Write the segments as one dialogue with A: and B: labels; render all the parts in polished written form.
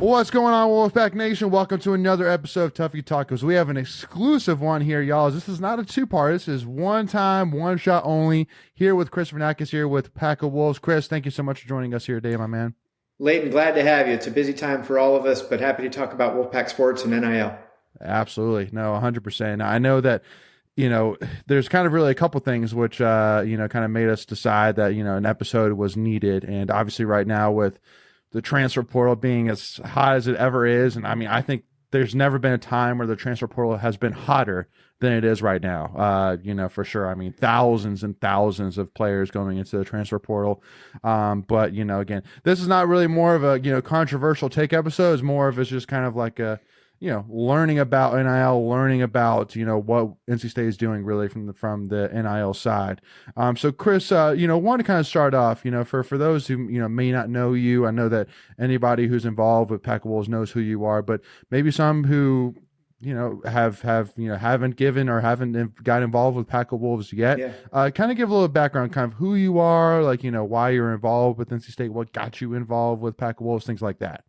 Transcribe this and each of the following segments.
A: What's going on, Wolfpack Nation? Welcome to another episode of Tuffy Tacos. We have an exclusive one here, y'all. This is not a two-part. This is one time, one shot only. Here with Chris Vernakis, here with Pack of Wolves. Chris, thank you so much for joining us here today, my man.
B: Leighton, glad to have you. It's a busy time for all of us, but happy to talk about Wolfpack sports and NIL.
A: Absolutely. No, 100%. I know that, there's kind of really a couple things which, kind of made us decide that, an episode was needed. And obviously right now with the transfer portal being as hot as it ever is. And I think there's never been a time where the transfer portal has been hotter than it is right now. For sure. Thousands and thousands of players going into the transfer portal. But again, this is not really more of a, controversial take episode. It's more of it's just kind of like a, learning about NIL, learning about, what NC State is doing really from the NIL side. So Chris, want to kind of start off, for those who, may not know you. I know that anybody who's involved with Pack of Wolves knows who you are, but maybe some who, haven't given or haven't got involved with Pack of Wolves yet.
B: Yeah.
A: Kind of give a little background, kind of who you are, like, why you're involved with NC State, what got you involved with Pack of Wolves, things like that.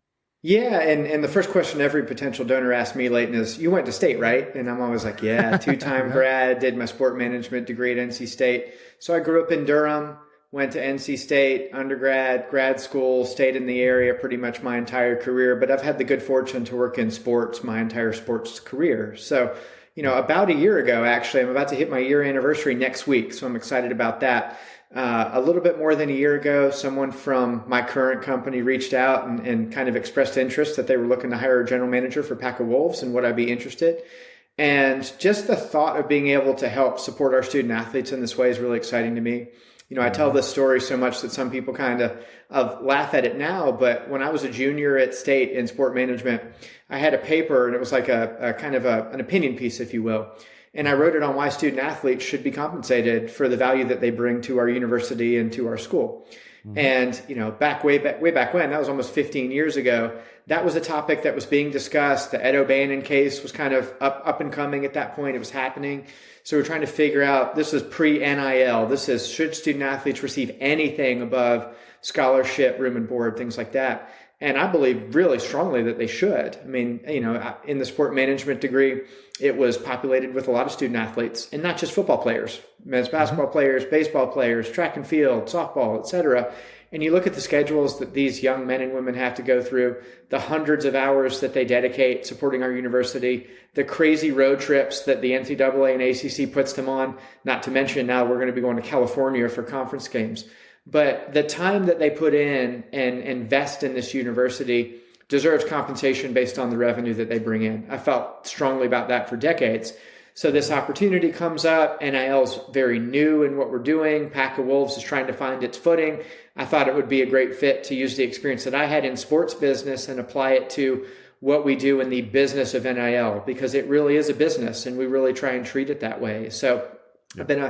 B: Yeah, and the first question every potential donor asks me, Leighton, is you went to State, right? And I'm always like, yeah, two-time grad, did my sport management degree at NC State. So I grew up in Durham, went to NC State, undergrad, grad school, stayed in the area pretty much my entire career, but I've had the good fortune to work in sports my entire sports career. So, about a year ago, actually, I'm about to hit my year anniversary next week, so I'm excited about that. A little bit more than a year ago, someone from my current company reached out and kind of expressed interest that they were looking to hire a general manager for Pack of Wolves and would I be interested. And just the thought of being able to help support our student athletes in this way is really exciting to me. I tell this story so much that some people kind of laugh at it now, but when I was a junior at State in sport management, I had a paper and it was like a kind of an opinion piece, if you will. And I wrote it on why student athletes should be compensated for the value that they bring to our university and to our school. Mm-hmm. And, way back when, that was almost 15 years ago, that was a topic that was being discussed. The Ed O'Bannon case was kind of up and coming at that point. It was happening. So we're trying to figure out, this is pre-NIL. This is, should student athletes receive anything above scholarship, room and board, things like that. And I believe really strongly that they should. In the sport management degree, it was populated with a lot of student athletes, and not just football players, men's basketball players, baseball players, track and field, softball, etc. And you look at the schedules that these young men and women have to go through, the hundreds of hours that they dedicate supporting our university, the crazy road trips that the NCAA and ACC puts them on, not to mention now we're going to be going to California for conference games. But the time that they put in and invest in this university deserves compensation based on the revenue that they bring in. I felt strongly about that for decades. So this opportunity comes up. NIL's very new in what we're doing. Pack of Wolves is trying to find its footing. I thought it would be a great fit to use the experience that I had in sports business and apply it to what we do in the business of NIL, because it really is a business and we really try and treat it that way. So I've been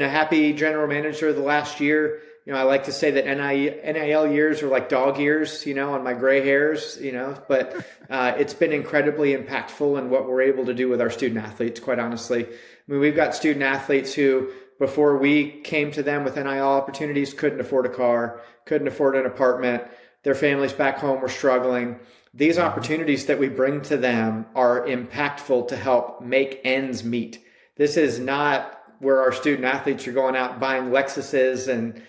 B: a happy general manager the last year. I like to say that NIL years are like dog years, on my gray hairs, but it's been incredibly impactful in what we're able to do with our student athletes, quite honestly. We've got student athletes who, before we came to them with NIL opportunities, couldn't afford a car, couldn't afford an apartment. Their families back home were struggling. These opportunities that we bring to them are impactful to help make ends meet. This is not where our student athletes are going out buying Lexuses and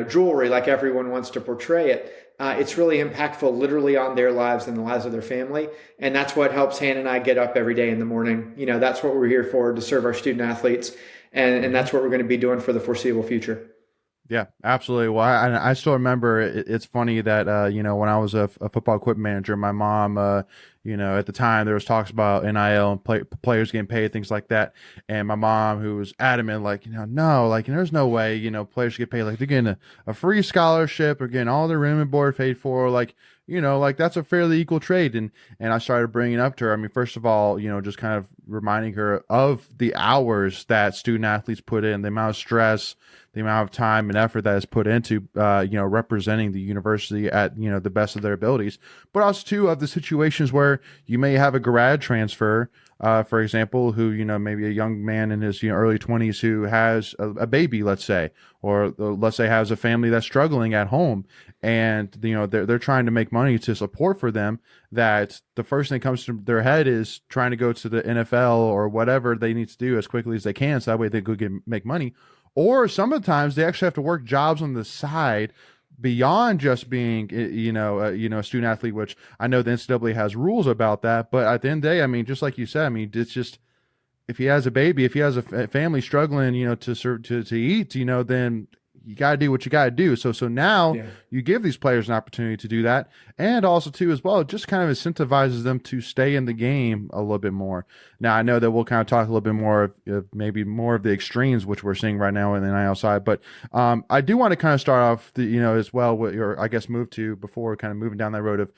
B: jewelry like everyone wants to portray it. It's really impactful literally on their lives and the lives of their family. And that's what helps Han and I get up every day in the morning. That's what we're here for, to serve our student athletes. And that's what we're going to be doing for the foreseeable future.
A: Yeah, absolutely. Well, I still remember it's funny that, when I was a football equipment manager, my mom, at the time there was talks about NIL and players getting paid, things like that. And my mom, who was adamant, no, there's no way, players get paid. Like, they're getting a free scholarship or getting all their room and board paid for. That's a fairly equal trade. And I started bringing it up to her. First of all, just kind of reminding her of the hours that student athletes put in, the amount of stress, the amount of time and effort that is put into, representing the university at, the best of their abilities, but also too of the situations where, where you may have a grad transfer, for example, who, maybe a young man in his early 20s who has a baby, let's say, or let's say has a family that's struggling at home, and they're trying to make money to support for them. That the first thing that comes to their head is trying to go to the NFL or whatever they need to do as quickly as they can, so that way they could make money. Or sometimes they actually have to work jobs on the side beyond just being, a student athlete, which I know the NCAA has rules about that. But at the end of the day, I mean, just like you said, I mean, it's just, if he has a baby, if he has a family struggling, to serve, to eat, then you got to do what you got to do. So now you give these players an opportunity to do that. And also too, as well, it just kind of incentivizes them to stay in the game a little bit more. Now, I know that we'll kind of talk a little bit more of maybe more of the extremes, which we're seeing right now in the NIL side. But I do want to kind of start off as well with move to before kind of moving down that road of,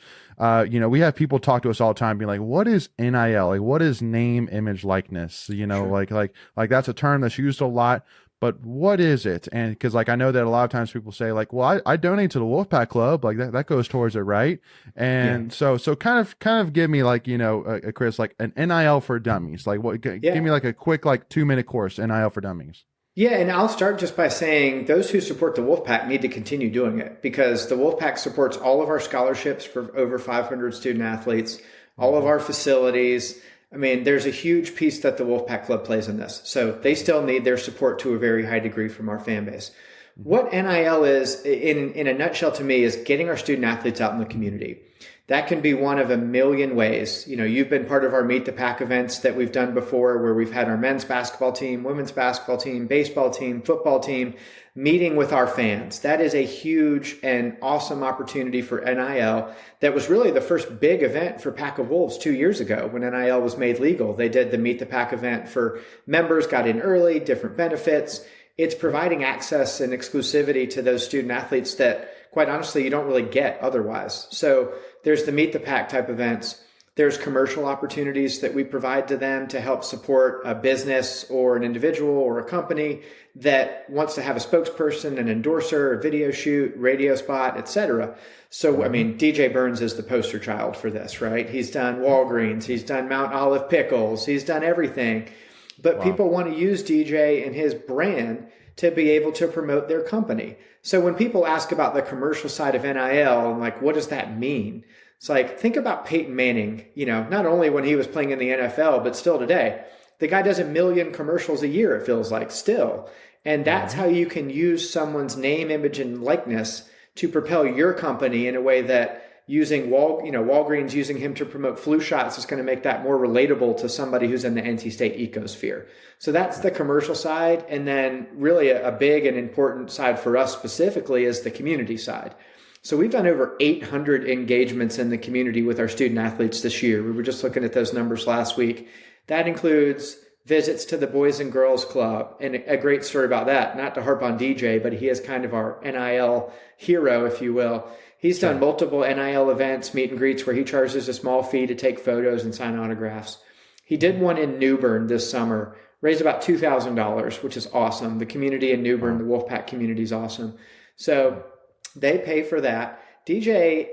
A: we have people talk to us all the time being like, what is NIL? Like, what is name, image, likeness? Sure. like that's a term that's used a lot. But what is it? And because I know that a lot of times people say well, I donate to the Wolfpack Club, like that goes towards it, right? And so kind of give me Chris, like an NIL for dummies, give me like a quick 2-minute course NIL for dummies.
B: Yeah, and I'll start just by saying those who support the Wolfpack need to continue doing it, because the Wolfpack supports all of our scholarships for over 500 student athletes, all of our facilities. I mean, there's a huge piece that the Wolfpack Club plays in this. So they still need their support to a very high degree from our fan base. What NIL is, in a nutshell to me, is getting our student athletes out in the community. That can be one of a million ways. You've been part of our Meet the Pack events that we've done before, where we've had our men's basketball team, women's basketball team, baseball team, football team, meeting with our fans. That is a huge and awesome opportunity for NIL. That was really the first big event for Pack of Wolves 2 years ago when NIL was made legal. They did the Meet the Pack event for members, got in early, different benefits. It's providing access and exclusivity to those student athletes that, quite honestly, you don't really get otherwise. So there's the Meet the Pack type events. There's commercial opportunities that we provide to them to help support a business or an individual or a company that wants to have a spokesperson, an endorser, a video shoot, radio spot, etc. So, I mean, DJ Burns is the poster child for this, right? He's done Walgreens, he's done Mount Olive Pickles, he's done everything. But people want to use DJ and his brand to be able to promote their company. So when people ask about the commercial side of NIL and what does that mean? It's think about Peyton Manning, not only when he was playing in the NFL, but still today. The guy does 1 million commercials a year, it feels like, still. And that's how you can use someone's name, image, and likeness to propel your company in a way that using Walgreens using him to promote flu shots is going to make that more relatable to somebody who's in the NC State ecosphere. So that's the commercial side. And then really a big and important side for us specifically is the community side. So we've done over 800 engagements in the community with our student athletes this year. We were just looking at those numbers last week. That includes visits to the Boys and Girls Club. And a great story about that, not to harp on DJ, but he is kind of our NIL hero, if you will. He's done multiple NIL events, meet and greets, where he charges a small fee to take photos and sign autographs. He did one in New Bern this summer, raised about $2,000, which is awesome. The community in New Bern, the Wolfpack community is awesome. So they pay for that. DJ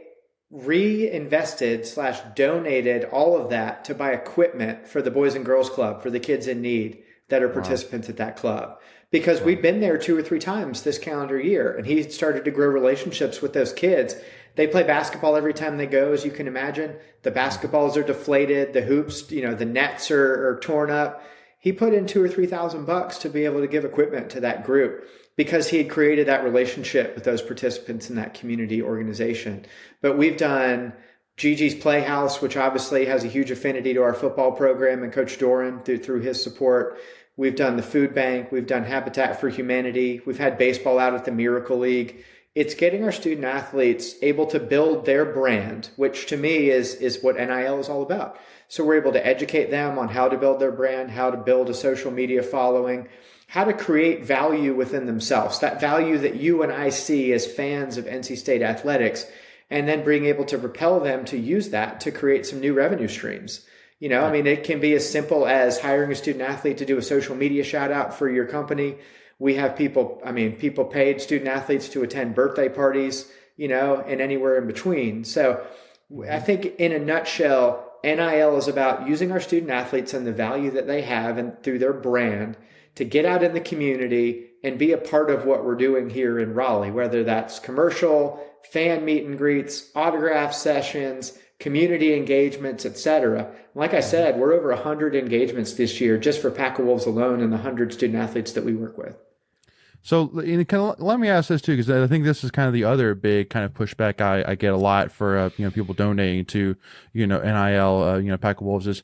B: reinvested/donated all of that to buy equipment for the Boys and Girls Club, for the kids in need that are participants at that club. Because we've been there 2 or 3 times this calendar year, and he started to grow relationships with those kids. They play basketball every time they go, as you can imagine. The basketballs are deflated, the hoops, the nets are torn up. He put in $2,000 or $3,000 to be able to give equipment to that group because he had created that relationship with those participants in that community organization. But we've done Gigi's Playhouse, which obviously has a huge affinity to our football program and Coach Doran through his support. We've done the food bank. We've done Habitat for Humanity. We've had baseball out at the Miracle League. It's getting our student athletes able to build their brand, which to me is what NIL is all about. So we're able to educate them on how to build their brand, how to build a social media following, how to create value within themselves, that value that you and I see as fans of NC State athletics, and then being able to propel them to use that to create some new revenue streams. I mean, it can be as simple as hiring a student athlete to do a social media shout out for your company. We have people paid student athletes to attend birthday parties, and anywhere in between. So I think in a nutshell, NIL is about using our student athletes and the value that they have and through their brand to get out in the community and be a part of what we're doing here in Raleigh, whether that's commercial, fan meet and greets, autograph sessions, community engagements, etc. Like I said, we're over 100 engagements this year just for Pack of Wolves alone and the 100 student athletes that we work with.
A: So let me ask this too, because I think this is kind of the other big kind of pushback I get a lot for people donating to NIL Pack of Wolves is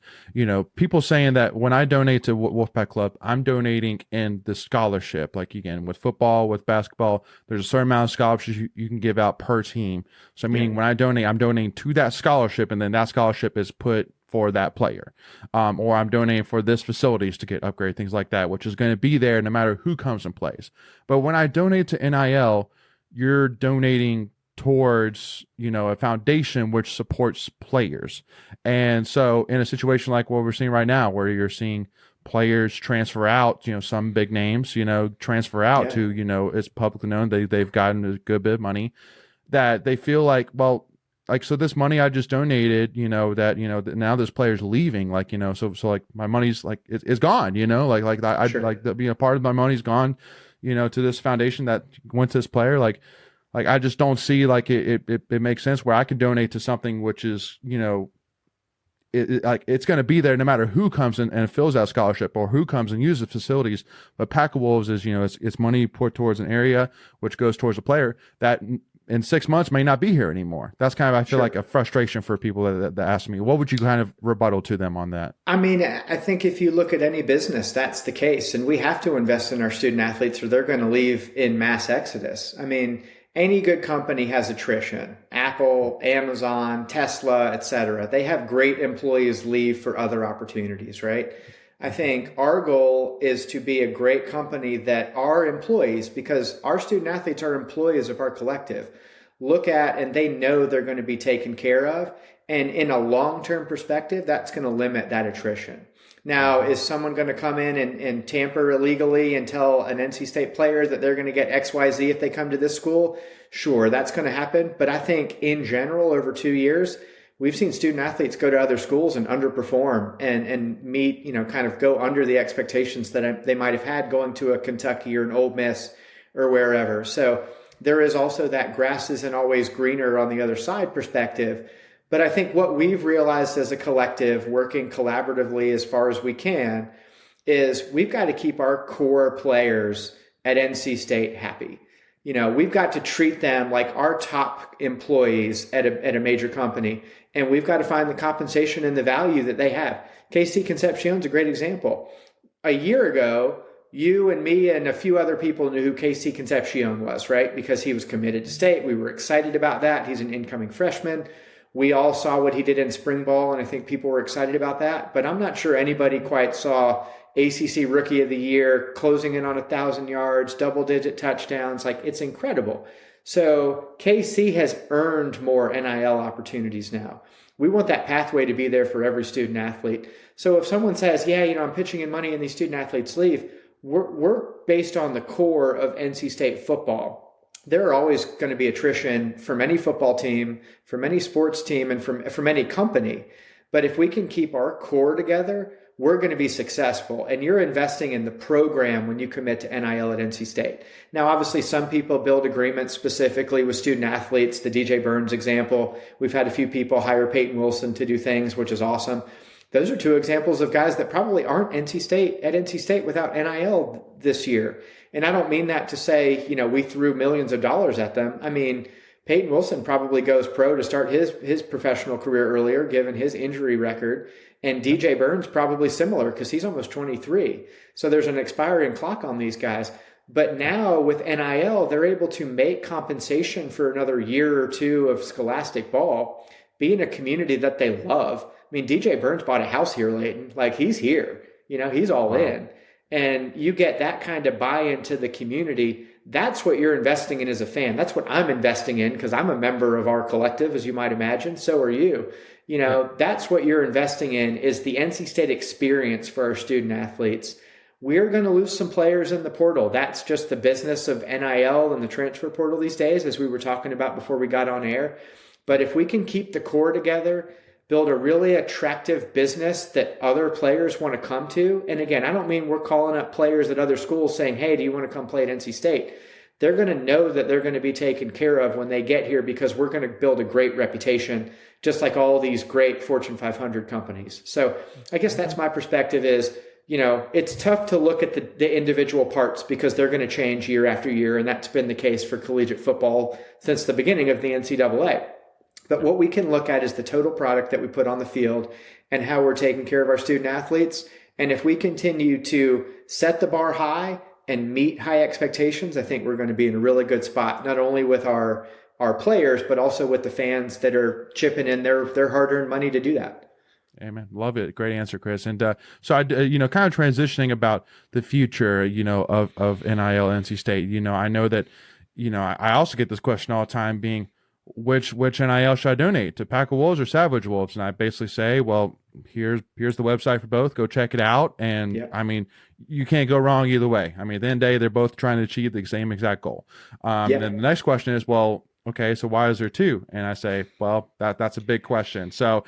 A: people saying that when I donate to Wolfpack Club, I'm donating in the scholarship. Like again, with football, with basketball, there's a certain amount of scholarships you can give out per team. So meaning when I donate, I'm donating to that scholarship, and then that scholarship is put for that player, or I'm donating for this facilities to get upgraded, things like that, which is going to be there no matter who comes and plays. But when I donate to NIL, you're donating towards a foundation which supports players. And so in a situation like what we're seeing right now, where you're seeing players transfer out, some big names transfer out to it's publicly known they've gotten a good bit of money, that they feel like, well, like, so this money I just donated, that now this player's leaving, so like my money's like it's gone, part of my money's gone, to this foundation that went to this player. Like I just don't see like it makes sense where I could donate to something which is it's going to be there no matter who comes in and fills that scholarship or who comes and uses the facilities. But Pack of Wolves is it's money put towards an area which goes towards a player that in 6 months may not be here anymore. That's kind of, I feel like, a frustration for people that ask me. What would you kind of rebuttal to them on that?
B: I mean, I think if you look at any business, that's the case. And we have to invest in our student athletes or they're going to leave in mass exodus. I mean, any good company has attrition. Apple, Amazon, Tesla, etc. They have great employees leave for other opportunities, right? I think our goal is to be a great company that our employees, because our student athletes are employees of our collective, look at and they know they're going to be taken care of. And in a long-term perspective, that's going to limit that attrition. Now, is someone going to come in and tamper illegally and tell an NC State player that they're going to get XYZ if they come to this school? Sure, that's going to happen. But I think in general, over 2 years, we've seen student athletes go to other schools and underperform and meet, kind of go under the expectations that they might have had going to a Kentucky or an Ole Miss or wherever. So there is also that grass isn't always greener on the other side perspective. But I think what we've realized as a collective, working collaboratively as far as we can, is we've got to keep our core players at NC State happy. We've got to treat them like our top employees at a major company, and we've got to find the compensation and the value that they have. KC Concepcion's a great example. A year ago, you and me and a few other people knew who KC Concepcion was, right? Because he was committed to state. We were excited about that. He's an incoming freshman. We all saw what he did in spring ball, and I think people were excited about that. But I'm not sure anybody quite saw ACC Rookie of the Year, closing in on 1,000 yards, double-digit touchdowns. Like, it's incredible. So KC has earned more NIL opportunities now. We want that pathway to be there for every student athlete. So if someone says, I'm pitching in money and these student athletes leave, we're based on the core of NC State football. There are always going to be attrition from any football team, from any sports team, and from any company. But if we can keep our core together, we're going to be successful. And you're investing in the program when you commit to NIL at NC State. Now, obviously, some people build agreements specifically with student athletes. The DJ Burns example, we've had a few people hire Peyton Wilson to do things, which is awesome. Those are two examples of guys that probably aren't at NC State without NIL this year. And I don't mean that to say, we threw millions of dollars at them. I mean, Peyton Wilson probably goes pro to start his professional career earlier, given his injury record. And DJ Burns probably similar because he's almost 23. So there's an expiring clock on these guys. But now with NIL, they're able to make compensation for another year or two of scholastic ball, be in a community that they love. I mean, DJ Burns bought a house here, Leighton. Like, he's here. He's all in. And you get that kind of buy-in to the community. That's what you're investing in as a fan. That's what I'm investing in because I'm a member of our collective, as you might imagine. So are you. That's what you're investing in is the NC State experience for our student athletes. We're going to lose some players in the portal. That's just the business of NIL and the transfer portal these days, as we were talking about before we got on air. But if we can keep the core together, build a really attractive business that other players want to come to. And again, I don't mean we're calling up players at other schools saying, hey, do you want to come play at NC State? They're going to know that they're going to be taken care of when they get here because we're going to build a great reputation, just like all these great Fortune 500 companies. So I guess that's my perspective is, it's tough to look at the individual parts because they're going to change year after year. And that's been the case for collegiate football since the beginning of the NCAA. But what we can look at is the total product that we put on the field and how we're taking care of our student athletes. And if we continue to set the bar high and meet high expectations, I think we're going to be in a really good spot, not only with our players, but also with the fans that are chipping in their hard-earned money to do that.
A: Amen. Love it. Great answer, Chris. And so I, kind of transitioning about the future, of NIL NC State. I know that, I also get this question all the time, being which NIL should I donate to, Pack of Wolves or Savage Wolves? And I basically say, well, here's the website for both. Go check it out. And
B: Yep.
A: I mean, you can't go wrong either way. I mean, at the end of the day, they're both trying to achieve the same exact goal.
B: Yep.
A: And the next question is, well, okay, so why is there two? And I say, well, that's a big question. So,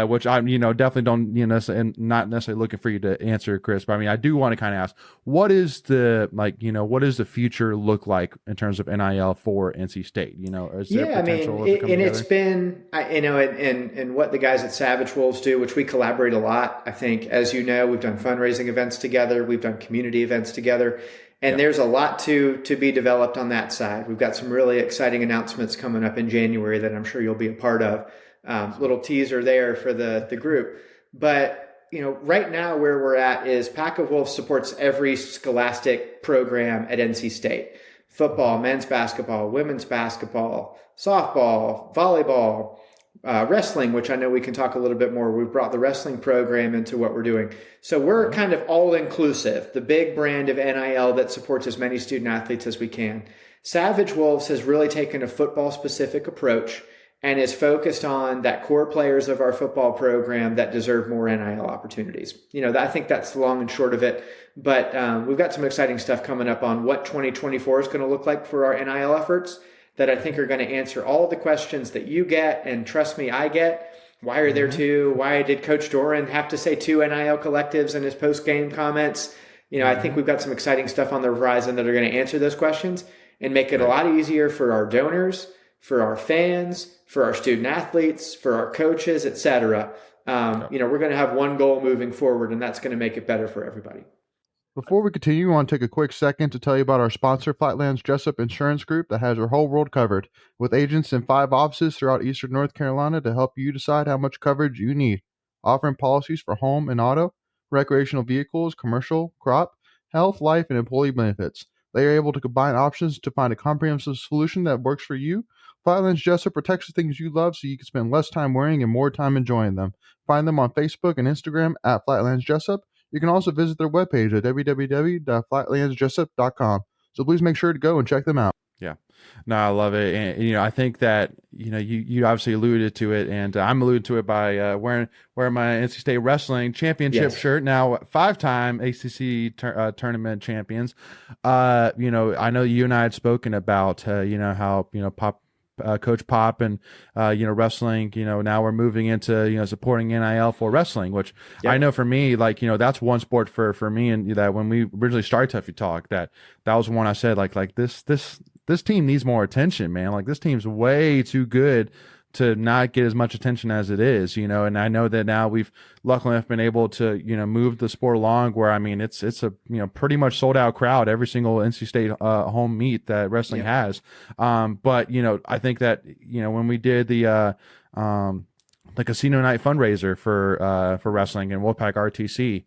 A: which I'm, definitely don't, and not necessarily looking for you to answer, Chris, but I mean, I do want to kind of ask, what is the, what does the future look like in terms of NIL for NC State? Is there potential?
B: It's been, and what the guys at Savage Wolves do, which we collaborate a lot. I think, as you know, we've done fundraising events together. We've done community events together. And there's a lot to be developed on that side. We've got some really exciting announcements coming up in January that I'm sure you'll be a part of. Little teaser there for the group. But, right now where we're at is Pack of Wolves supports every scholastic program at NC State. Football, men's basketball, women's basketball, softball, volleyball, wrestling, which I know we can talk a little bit more. We've brought the wrestling program into what we're doing. So we're kind of all inclusive, the big brand of NIL that supports as many student athletes as we can. Savage Wolves has really taken a football specific approach and is focused on that core players of our football program that deserve more NIL opportunities. I think that's the long and short of it. But we've got some exciting stuff coming up on what 2024 is going to look like for our NIL efforts that I think are going to answer all the questions that you get, and trust me, I get. Why are there two? Why did Coach Doran have to say two NIL collectives in his post-game comments? I think we've got some exciting stuff on the horizon that are going to answer those questions and make it a lot easier for our donors, for our fans, for our student athletes, for our coaches, et cetera. We're going to have one goal moving forward, and that's going to make it better for everybody.
A: Before we continue, I want to take a quick second to tell you about our sponsor, Flatlands Jessup Insurance Group, that has your whole world covered, with agents in 5 offices throughout eastern North Carolina to help you decide how much coverage you need. Offering policies for home and auto, recreational vehicles, commercial, crop, health, life, and employee benefits. They are able to combine options to find a comprehensive solution that works for you. Flatlands Jessup protects the things you love so you can spend less time worrying and more time enjoying them. Find them on Facebook and Instagram at Flatlands Jessup. You can also visit their webpage at www.flatlandsjessup.com. So please make sure to go and check them out. Yeah. No, I love it. And, I think that, you obviously alluded to it, and I'm alluding to it by wearing my NC State Wrestling Championship shirt. Now, 5-time ACC tournament champions. I know you and I had spoken about, how, Coach Pop and, wrestling, now we're moving into, supporting NIL for wrestling, which I know for me, that's one sport for me. And that when we originally started Tuffy Talk, that was one I said, this team needs more attention, man. Like, this team's way too good to not get as much attention as it is, and I know that now we've luckily been able to, move the sport along where, I mean, it's a, pretty much sold out crowd every single NC State home meet that wrestling has. But, I think that, when we did the casino night fundraiser for wrestling and Wolfpack RTC,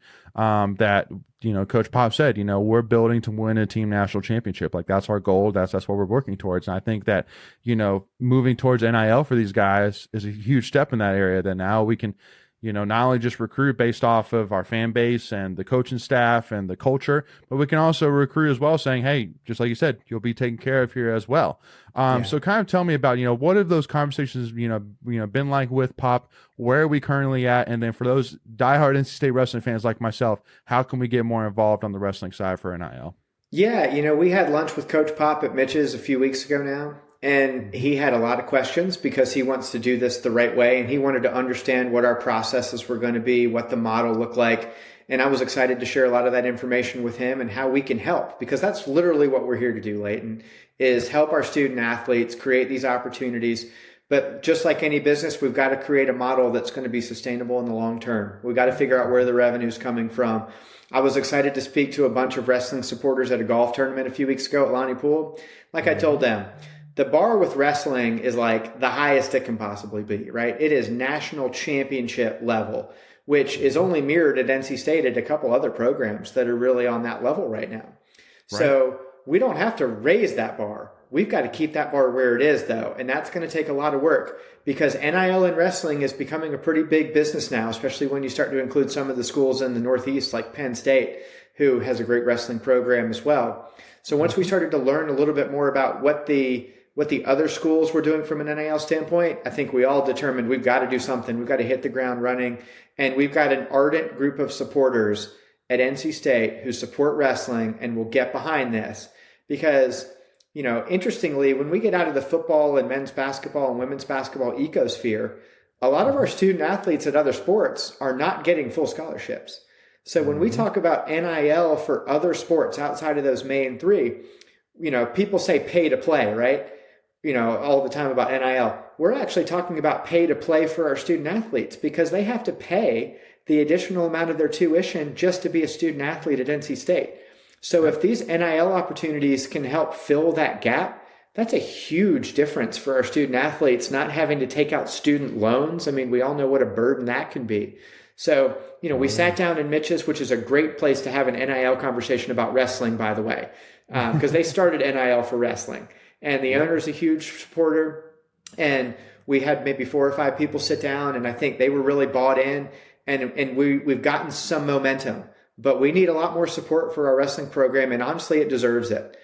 A: that, Coach Pop said, we're building to win a team national championship. Like, that's our goal. That's what we're working towards. And I think that, moving towards NIL for these guys is a huge step in that area, that now we can, not only just recruit based off of our fan base and the coaching staff and the culture, but we can also recruit as well, saying, hey, just like you said, you'll be taken care of here as well. So kind of tell me about, what have those conversations, been like with Pop? Where are we currently at? And then for those diehard NC State wrestling fans like myself, how can we get more involved on the wrestling side for NIL?
B: Yeah, we had lunch with Coach Pop at Mitch's a few weeks ago now, and he had a lot of questions because he wants to do this the right way, and he wanted to understand what our processes were going to be, what the model looked like. And I was excited to share a lot of that information with him and how we can help, because that's literally what we're here to do, Leighton, is help our student athletes create these opportunities. But just like any business, we've got to create a model that's going to be sustainable in the long term. We've got to figure out where the revenue is coming from. I was excited to speak to a bunch of wrestling supporters at a golf tournament a few weeks ago at Lonnie Pool. Like I told them, the bar with wrestling is like the highest it can possibly be, right? It is national championship level, which is only mirrored at NC State at a couple other programs that are really on that level right now. Right. So we don't have to raise that bar. We've got to keep that bar where it is, though, and that's going to take a lot of work, because NIL in wrestling is becoming a pretty big business now, especially when you start to include some of the schools in the Northeast, like Penn State, who has a great wrestling program as well. So once we started to learn a little bit more about what the other schools were doing from an NIL standpoint, I think we all determined we've got to do something. We've got to hit the ground running, and we've got an ardent group of supporters at NC State who support wrestling and will get behind this, because interestingly, when we get out of the football and men's basketball and women's basketball ecosphere, a lot of our student athletes at other sports are not getting full scholarships. So when we talk about NIL for other sports outside of those main three, people say pay to play, right? All the time about NIL. We're actually talking about pay to play for our student athletes, because they have to pay the additional amount of their tuition just to be a student athlete at NC State. So if these NIL opportunities can help fill that gap, that's a huge difference for our student athletes, not having to take out student loans. I mean, we all know what a burden that can be. So, we sat down in Mitch's, which is a great place to have an NIL conversation about wrestling, by the way, because they started NIL for wrestling. And the owner is a huge supporter. And we had maybe 4 or 5 people sit down, and I think they were really bought in. And we've gotten some momentum. But we need a lot more support for our wrestling program, and honestly, it deserves it,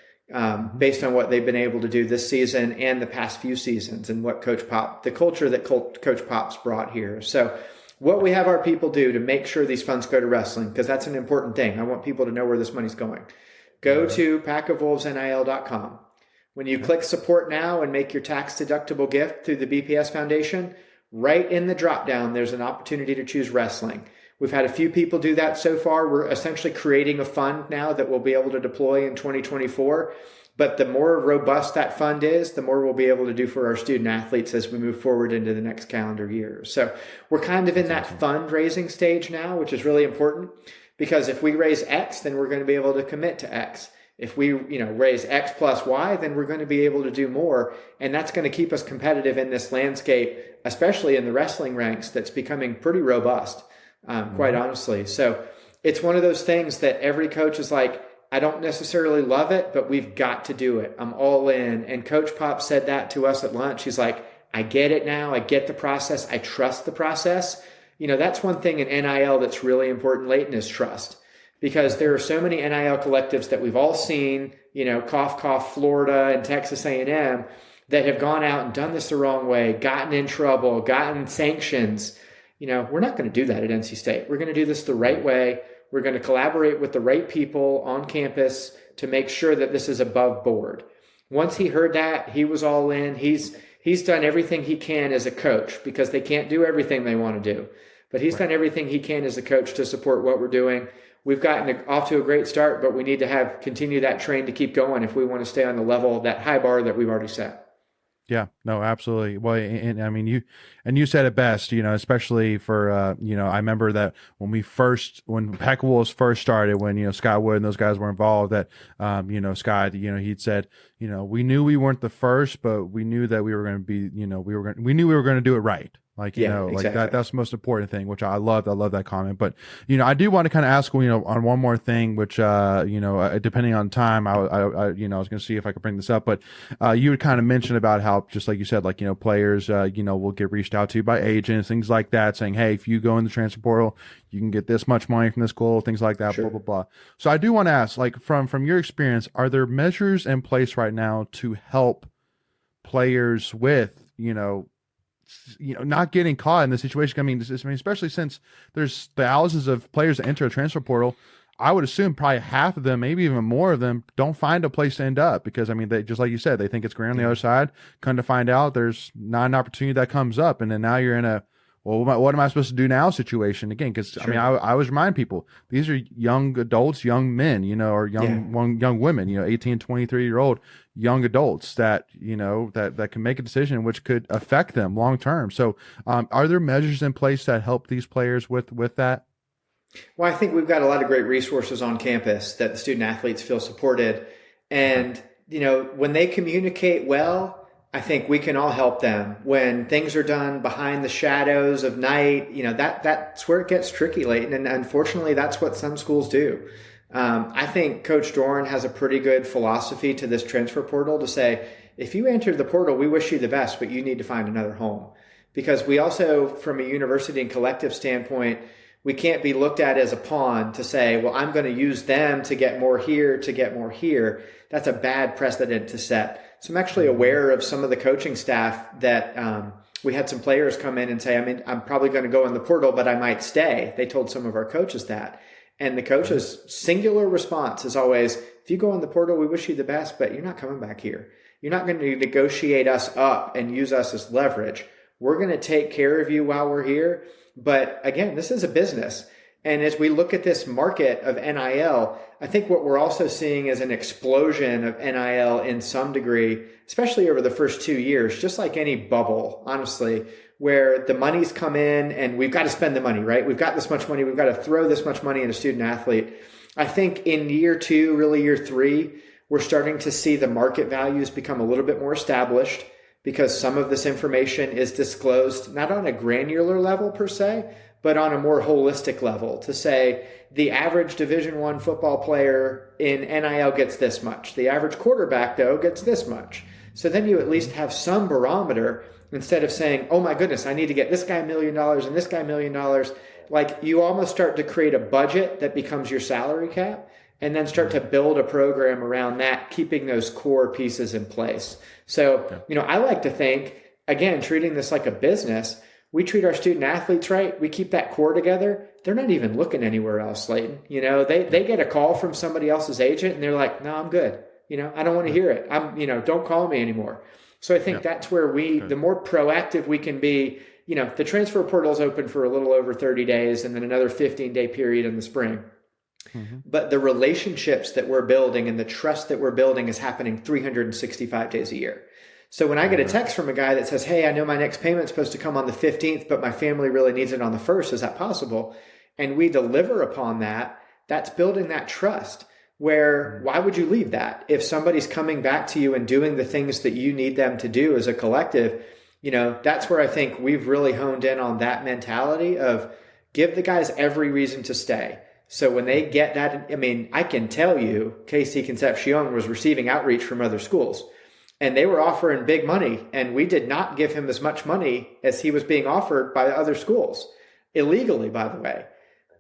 B: based on what they've been able to do this season and the past few seasons, and what the culture that Coach Pop's brought here. So what we have our people do to make sure these funds go to wrestling, because that's an important thing. I want people to know where this money's going. Go to packofwolvesnil.com. When you click support now and make your tax-deductible gift through the BPS Foundation, right in the drop-down, there's an opportunity to choose wrestling. We've had a few people do that so far. We're essentially creating a fund now that we'll be able to deploy in 2024. But the more robust that fund is, the more we'll be able to do for our student athletes as we move forward into the next calendar year. So we're kind of in that fundraising stage now, which is really important, because if we raise X, then we're going to be able to commit to X. If we raise X plus Y, then we're going to be able to do more. And that's going to keep us competitive in this landscape, especially in the wrestling ranks that's becoming pretty robust. Quite honestly. So it's one of those things that every coach is like, I don't necessarily love it, but we've got to do it. I'm all in. And Coach Pop said that to us at lunch. He's like, I get it now. I get the process. I trust the process. That's one thing in NIL that's really important, Leighton, is trust. Because there are so many NIL collectives that we've all seen, cough, cough, Florida and Texas A&M, that have gone out and done this the wrong way, gotten in trouble, gotten sanctions. We're not going to do that at NC State. We're going to do this the right way. We're going to collaborate with the right people on campus to make sure that this is above board. Once he heard that, he was all in. He's done everything he can as a coach, because they can't do everything they want to do. But he's done everything he can as a coach to support what we're doing. We've gotten off to a great start, but we need to continue that train to keep going if we want to stay on the level of that high bar that we've already set.
A: Yeah, no, absolutely. Well, and I mean, you said it best, especially for, I remember that when Pack Wolves first started, when, Scott Wood and those guys were involved, that, Scott, he'd said, we knew we weren't the first, but we knew that we were going to be, we knew we were going to do it right. Like,
B: exactly.
A: like that's the most important thing, which I loved. I love that comment. But, I do want to kind of ask, on one more thing, which, depending on time, I was going to see if I could bring this up, but, you would kind of mention about how, just like you said, like, players, will get reached out to by agents, things like that, saying, hey, if you go in the transfer portal, you can get this much money from this school, things like that,
B: Sure.
A: blah, blah, blah. So I do want to ask, like, from your experience, are there measures in place right now to help players with, not getting caught in the situation? I mean, especially since there's thousands of players that enter a transfer portal. I would assume probably half of them, maybe even more of them, don't find a place to end up because I mean, they just like you said, they think it's great on the other side. Come to find out, there's not an opportunity that comes up, and then now you're in a well, what am I supposed to do now situation again? Because I mean,
B: Sure.
A: I always remind people these are young adults, young men, or
B: Yeah.
A: young women, 18, 23-year old young adults that that can make a decision which could affect them long term. So, are there measures in place that help these players with that?
B: Well, I think we've got a lot of great resources on campus that the student athletes feel supported.
A: Okay.
B: And, when they communicate well, I think we can all help them. When things are done behind the shadows of night, that's where it gets tricky, Leighton. And unfortunately, that's what some schools do. I think Coach Doran has a pretty good philosophy to this transfer portal to say, if you enter the portal, we wish you the best, but you need to find another home. Because we also, from a university and collective standpoint, we can't be looked at as a pawn to say, well, I'm going to use them to get more here, to get more here. That's a bad precedent to set. So I'm actually aware of some of the coaching staff that we had some players come in and say, I'm probably going to go in the portal, but I might stay. They told some of our coaches that. And the coach's singular response is always, if you go in the portal, we wish you the best, but you're not coming back here. You're not going to negotiate us up and use us as leverage. We're going to take care of you while we're here. But again, this is a business. And as we look at this market of NIL, I think what we're also seeing is an explosion of NIL in some degree, especially over the first 2 years, just like any bubble, honestly, where the money's come in and we've got to spend the money, right? We've got this much money. We've got to throw this much money at a student athlete. I think in year 2, really year 3, we're starting to see the market values become a little bit more established because some of this information is disclosed, not on a granular level per se, but on a more holistic level to say the average Division I football player in NIL gets this much. The average quarterback, though, gets this much. So then you at least have some barometer instead of saying, oh my goodness, I need to get this guy $1 million and this guy $1 million. Like you almost start to create a budget that becomes your salary cap and then start to build a program around that, keeping those core pieces in place. So, I like to think, again, treating this like a business, we treat our student athletes right. We keep that core together. They're not even looking anywhere else, Slayton. They get a call from somebody else's agent and they're like, no, I'm good. I don't want to hear it. Don't call me anymore. So I think that's where the more proactive we can be, the transfer portal is open for a little over 30 days and then another 15-day period in the spring. Mm-hmm. But the relationships that we're building and the trust that we're building is happening 365 days a year. So when I get a text from a guy that says, hey, I know my next payment's supposed to come on the 15th, but my family really needs it on the 1st. Is that possible? And we deliver upon that. That's building that trust where why would you leave that? If somebody's coming back to you and doing the things that you need them to do as a collective, that's where I think we've really honed in on that mentality of give the guys every reason to stay. So when they get that, I can tell you, KC Concepcion was receiving outreach from other schools. And they were offering big money, and we did not give him as much money as he was being offered by other schools, illegally, by the way.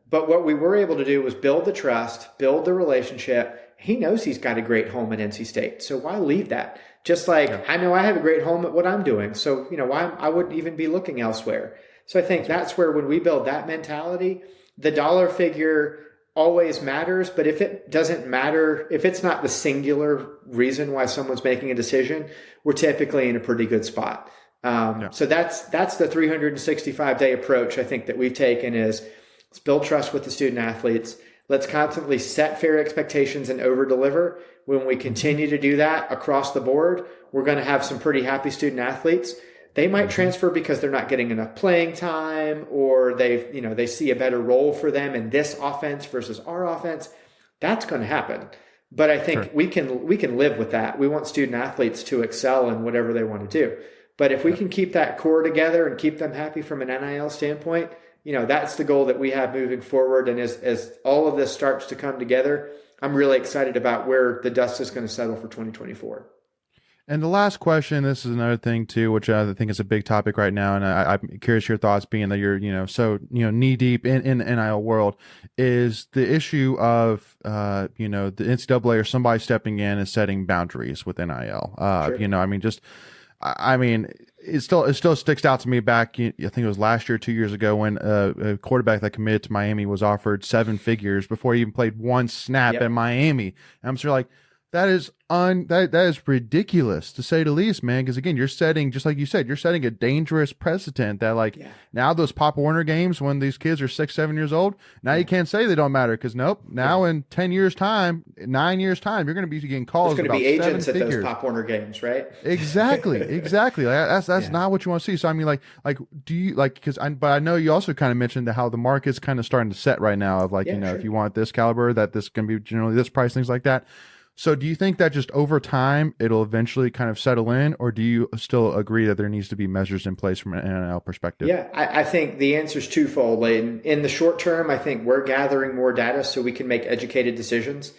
B: But what we were able to do was build the trust, build the relationship. He knows he's got a great home at NC State, so why leave that? Just like I know I have a great home at what I'm doing, so why I wouldn't even be looking elsewhere. So I think that's where when we build that mentality, the dollar figure always matters, but if it doesn't matter, if it's not the singular reason why someone's making a decision, we're typically in a pretty good spot. So that's the 365-day approach I think that we've taken is let's build trust with the student athletes. Let's constantly set fair expectations and over-deliver. When we continue to do that across the board, we're going to have some pretty happy student athletes. They might transfer because they're not getting enough playing time or they see a better role for them in this offense versus our offense. That's going to happen. But I think we can live with that. We want student athletes to excel in whatever they want to do. But if we can keep that core together and keep them happy from an NIL standpoint, that's the goal that we have moving forward. And as all of this starts to come together, I'm really excited about where the dust is going to settle for 2024.
A: And the last question, this is another thing too, which I think is a big topic right now, and I'm curious your thoughts, being that you're so knee deep in the NIL world, is the issue of the NCAA or somebody stepping in and setting boundaries with NIL.
B: Sure.
A: it still sticks out to me back. I think it was last year, 2 years ago, when a quarterback that committed to Miami was offered seven figures before he even played one snap
B: Yep.
A: at Miami. And I'm sort of like, that is that is ridiculous, to say the least, man. Because again, you're setting, just like you said, you're setting a dangerous precedent that, like,
B: Yeah.
A: now those Pop Warner games when these kids are 6, 7 years old, now you can't say they don't matter, because nope, now in 10 years time, 9 years time, you're going to be getting calls
B: There's going to
A: about
B: be agents
A: seven
B: at
A: figures.
B: those Pop Warner games, right?
A: Exactly. Like, that's
B: Yeah.
A: not what you want to see. So I mean, like, do you like? But I know you also kind of mentioned how the market's kind of starting to set right now of, like,
B: Yeah, sure.
A: if you want this caliber, that this can be generally this price, things like that. So do you think that just over time it'll eventually kind of settle in, or do you still agree that there needs to be measures in place from an NIL perspective?
B: Yeah, I think the answer is twofold, Layton. In the short term, I think we're gathering more data so we can make educated decisions.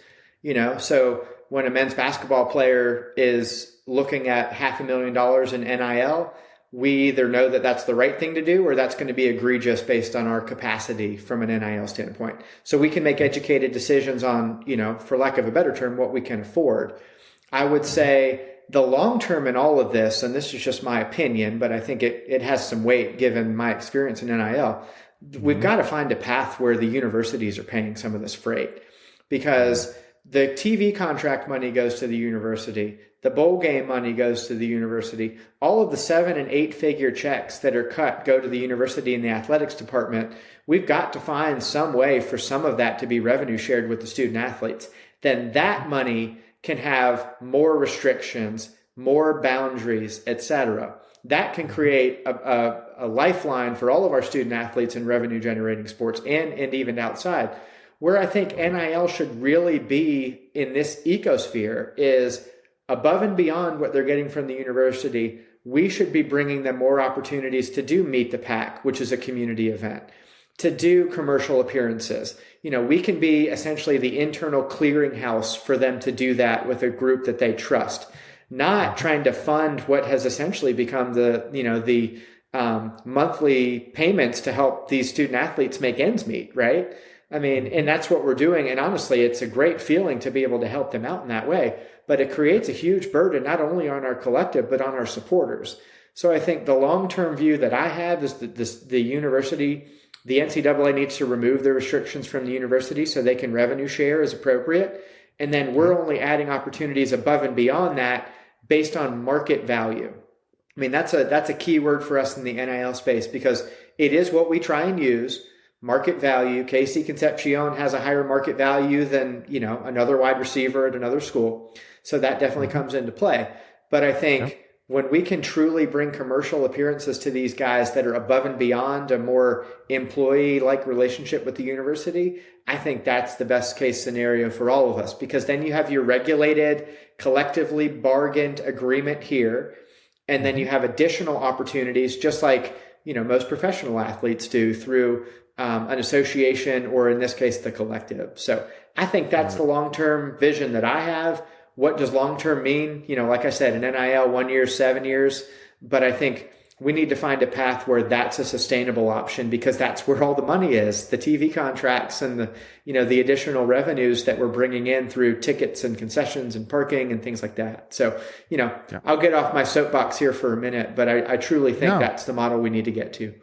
B: So when a men's basketball player is looking at $500,000 in NIL, we either know that that's the right thing to do, or that's going to be egregious based on our capacity from an NIL standpoint. So we can make educated decisions on, for lack of a better term, what we can afford. I would say the long term in all of this, and this is just my opinion, but I think it has some weight given my experience in NIL, we've got to find a path where the universities are paying some of this freight, because the TV contract money goes to the university. The bowl game money goes to the university. All of the 7 and 8 figure checks that are cut go to the university and the athletics department. We've got to find some way for some of that to be revenue shared with the student athletes. Then that money can have more restrictions, more boundaries, etc. That can create a lifeline for all of our student athletes in revenue generating sports and even outside. Where I think NIL should really be in this ecosphere is above and beyond what they're getting from the university. We should be bringing them more opportunities to do Meet the Pack, which is a community event, to do commercial appearances. We can be essentially the internal clearinghouse for them to do that with a group that they trust, not trying to fund what has essentially become the monthly payments to help these student athletes make ends meet, right? I mean, and that's what we're doing. And honestly, it's a great feeling to be able to help them out in that way. But it creates a huge burden, not only on our collective, but on our supporters. So I think the long-term view that I have is that the university, the NCAA needs to remove the restrictions from the university so they can revenue share as appropriate. And then we're only adding opportunities above and beyond that based on market value. I mean, that's a key word for us in the NIL space, because it is what we try and use. Market value. Casey Concepcion has a higher market value than, another wide receiver at another school. So that definitely comes into play. But I think when we can truly bring commercial appearances to these guys that are above and beyond a more employee-like relationship with the university, I think that's the best case scenario for all of us, because then you have your regulated, collectively bargained agreement here. And then you have additional opportunities, just like, most professional athletes do through an association, or in this case, the collective. So I think that's the long-term vision that I have. What does long-term mean? Like I said, an NIL 1 year, 7 years, but I think we need to find a path where that's a sustainable option, because that's where all the money is, the TV contracts and the additional revenues that we're bringing in through tickets and concessions and parking and things like that. So, I'll get off my soapbox here for a minute, but I truly think that's the model we need to get to.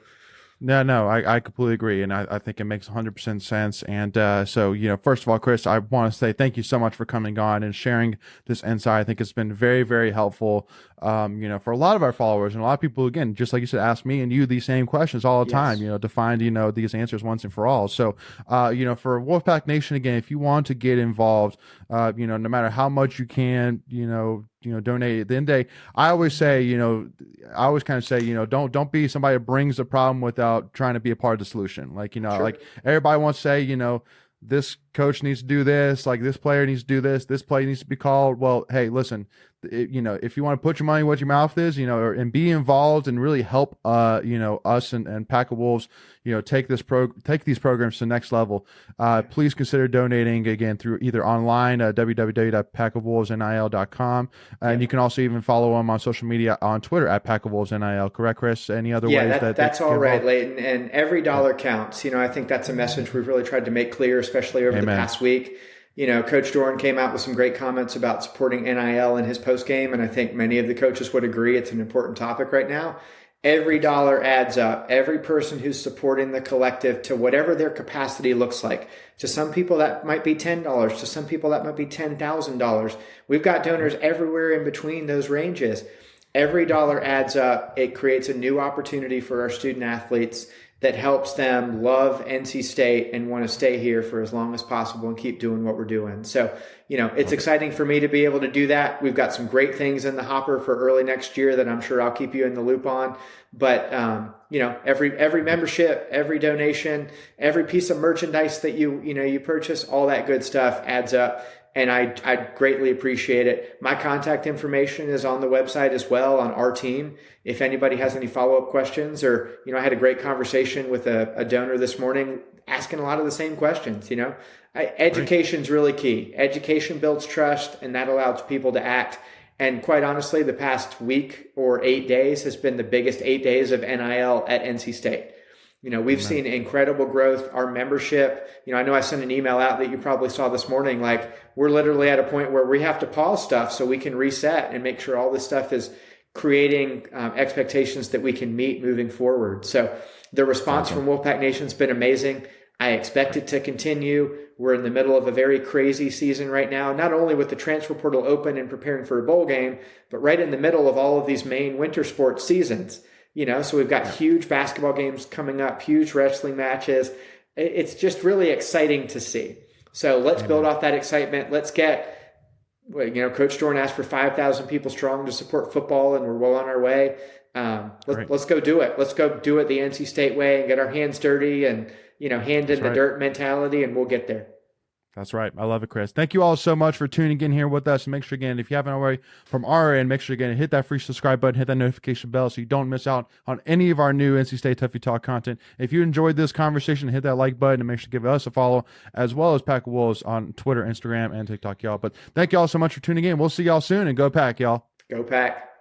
A: No, I completely agree. And I think it makes 100% sense. And so, first of all, Chris, I want to say thank you so much for coming on and sharing this insight. I think it's been very, very helpful, for a lot of our followers, and a lot of people, again, just like you said, ask me and you these same questions all the time, to find, these answers once and for all. So, for Wolfpack Nation, again, if you want to get involved, no matter how much you can, donate. At the end of the day, I always kind of say, don't be somebody that brings a problem without trying to be a part of the solution. Like,
B: Sure.
A: like everybody wants to say, this coach needs to do this, like this player needs to do this play needs to be called. Well, hey, listen, if you want to put your money where your mouth is, and be involved and really help, us and Pack of Wolves, take these programs to the next level, please consider donating again through either online, www.packofwolvesnil.com. And you can also even follow them on social media on Twitter at Pack of Wolves NIL. Correct, Chris? Any other ways
B: that's all right, Leighton. And every dollar counts. I think that's a message we've really tried to make clear, especially over the past week. Coach Doran came out with some great comments about supporting NIL in his post game, and I think many of the coaches would agree it's an important topic right now. Every dollar adds up. Every person who's supporting the collective to whatever their capacity looks like. To some people that might be $10. To some people that might be $10,000. We've got donors everywhere in between those ranges. Every dollar adds up. It creates a new opportunity for our student athletes that helps them love NC State and want to stay here for as long as possible and keep doing what we're doing. So, it's exciting for me to be able to do that. We've got some great things in the hopper for early next year that I'm sure I'll keep you in the loop on. But, every membership, every donation, every piece of merchandise that you purchase, all that good stuff adds up. And I greatly appreciate it. My contact information is on the website as well on our team. If anybody has any follow-up questions, or, I had a great conversation with a donor this morning asking a lot of the same questions. Education's really key. Education builds trust, and that allows people to act. And quite honestly, the past week or 8 days has been the biggest 8 days of NIL at NC State. We've seen incredible growth. Our membership, I know I sent an email out that you probably saw this morning. Like, we're literally at a point where we have to pause stuff so we can reset and make sure all this stuff is creating expectations that we can meet moving forward. So the response from Wolfpack Nation's been amazing. I expect it to continue. We're in the middle of a very crazy season right now, not only with the transfer portal open and preparing for a bowl game, but right in the middle of all of these main winter sports seasons. So we've got huge basketball games coming up, huge wrestling matches. It's just really exciting to see. So let's build off that excitement. Let's get, Coach Doran asked for 5,000 people strong to support football, and we're well on our way. Let's go do it. Let's go do it the NC State way and get our hands dirty and, hand in the dirt mentality, and we'll get there.
A: That's right. I love it, Chris. Thank you all so much for tuning in here with us. And make sure, again, if you haven't already from our end, make sure, again, hit that free subscribe button, hit that notification bell so you don't miss out on any of our new NC State Tuffy Talk content. If you enjoyed this conversation, hit that like button and make sure to give us a follow, as well as Pack of Wolves on Twitter, Instagram, and TikTok, y'all. But thank you all so much for tuning in. We'll see y'all soon, and go Pack, y'all.
B: Go Pack.